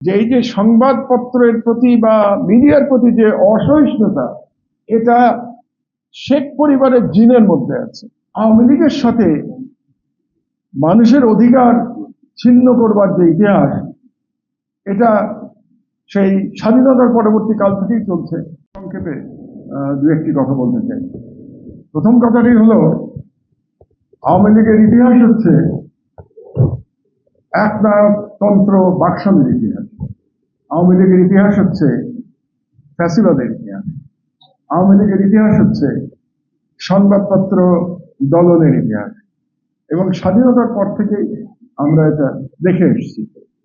যে এই যে সংবাদপত্রের প্রতি বা মিডিয়ার প্রতি যে অসহিষ্ণুতা, এটা শেখ পরিবারের জিনের মধ্যে আছে। আওয়ামী লীগের সাথে মানুষের অধিকার ছিন্ন করবার যে ইতিহাস, এটা সেই স্বাধীনতার পরবর্তী কাল থেকেই চলছে। সংক্ষেপে দু একটি কথা বলতে চাই। প্রথম কথাটি হলো, আওয়ামী লীগের ইতিহাস হচ্ছে একনায়কতন্ত্র বাকশালের ইতিহাস। আওয়ামী লীগের ইতিহাস হচ্ছে ফ্যাসিবাদের ইতিহাস। আওয়ামী লীগের ইতিহাস হচ্ছে সংবাদপত্র দলনের ইতিহাস, এবং স্বাধীনতার পর থেকেই আমরা এটা দেখে এসেছি।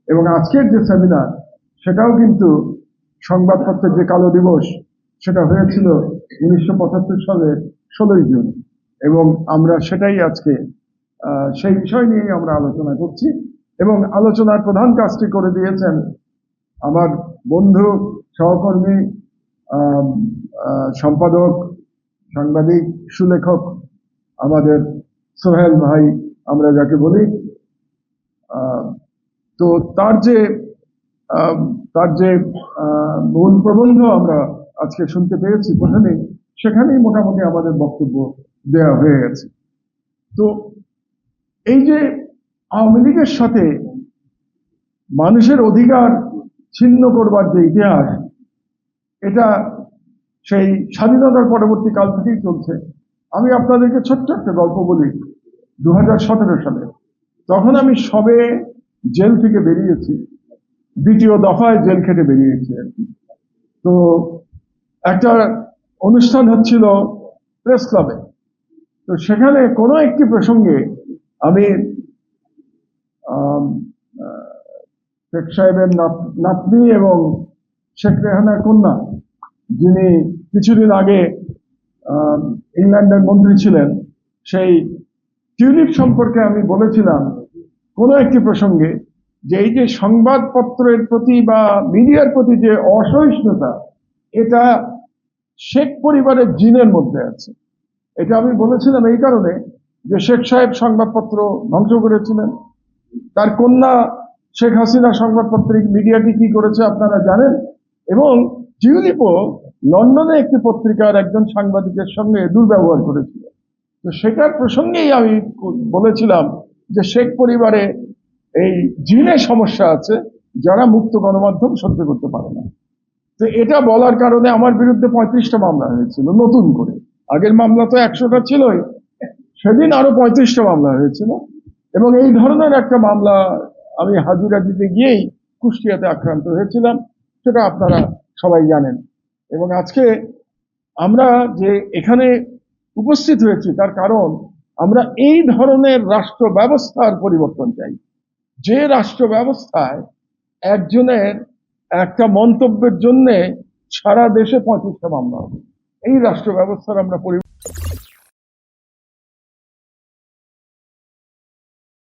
এবং আজকের যে সেমিনার, সেটাও কিন্তু সংবাদপত্রের যে কালো দিবস, সেটা হয়েছিল 1975 সালের 16ই জুন, এবং আমরা সেটাই আজকে সেই বিষয় নিয়েই আমরা আলোচনা করছি। এবং আলোচনার প্রধান কাজটি করে দিয়েছেন আমার বন্ধু, সহকর্মী, সম্পাদক, সাংবাদিক, সুলেখক আমাদের সোহেল ভাই, আমরা যাকে বলি। তো তার যে মূল প্রবন্ধ আমরা আজকে শুনতে পেয়েছি প্রথমেই, সেখানেই মোটামুটি আমাদের বক্তব্য দেওয়া হয়ে গেছে। তো এই যে আওয়ামী লীগের সাথে মানুষের অধিকার ছিন্ন করবার যে ইতিহাস, এটা সেই স্বাধীনতার পরবর্তী কাল থেকেই চলছে। আমি আপনাদেরকে ছোট্ট একটা গল্প বলি। 2017 সালে, তখন আমি সবে জেল থেকে বেরিয়েছি, দ্বিতীয় দফায় জেল খেটে বেরিয়েছি আর কি। তো একটা অনুষ্ঠান হচ্ছিল প্রেস ক্লাবে। তো সেখানে কোনো একটি প্রসঙ্গে আমি শেখ সাহেবের নাতনি এবং শেখ রেহানার কন্যা, যিনি কিছুদিন আগে ইংল্যান্ডের মন্ত্রী ছিলেন, সেই টিউলিপ সম্পর্কে আমি বলেছিলাম কোনো একটি প্রসঙ্গে যে এই যে সংবাদপত্রের প্রতি বা মিডিয়ার প্রতি যে অসহিষ্ণুতা, এটা শেখ পরিবারের জিনের মধ্যে আছে। এটা আমি বলেছিলাম এই কারণে যে শেখ সাহেব সংবাদপত্র ধ্বংস করেছিলেন, তার কন্যা শেখ হাসিনা সংবাদপত্রিক মিডিয়াটি কি করেছে আপনারা জানেন, এবং টিউলিপও লন্ডনে একটি পত্রিকার একজন সাংবাদিকের সঙ্গে দুর্ব্যবহার করেছিল। তো সেটার প্রসঙ্গেই আমি বলেছিলাম যে শেখ পরিবারে এই জিনের সমস্যা আছে, যারা মুক্ত গণমাধ্যম সহ্য করতে পারে না। তো এটা বলার কারণে আমার বিরুদ্ধে 35টা মামলা হয়েছিল নতুন করে। আগের মামলা তো 100টা ছিলই, সেদিন আরো 35টা মামলা হয়েছিল। এবং এই ধরনের একটা মামলা আমি হাজিরা দিতে গিয়েই কুষ্টিয়াতে আক্রান্ত হয়েছিলাম, সেটা আপনারা সবাই জানেন। এবং আজকে আমরা যে এখানে উপস্থিত হয়েছি, তার কারণ আমরা এই ধরনের রাষ্ট্র ব্যবস্থার পরিবর্তন চাই, যে রাষ্ট্র ব্যবস্থায় একজনের একটা মন্তব্যের জন্য সারা দেশে 35টা মামলা হবে। এই রাষ্ট্র ব্যবস্থার আমরা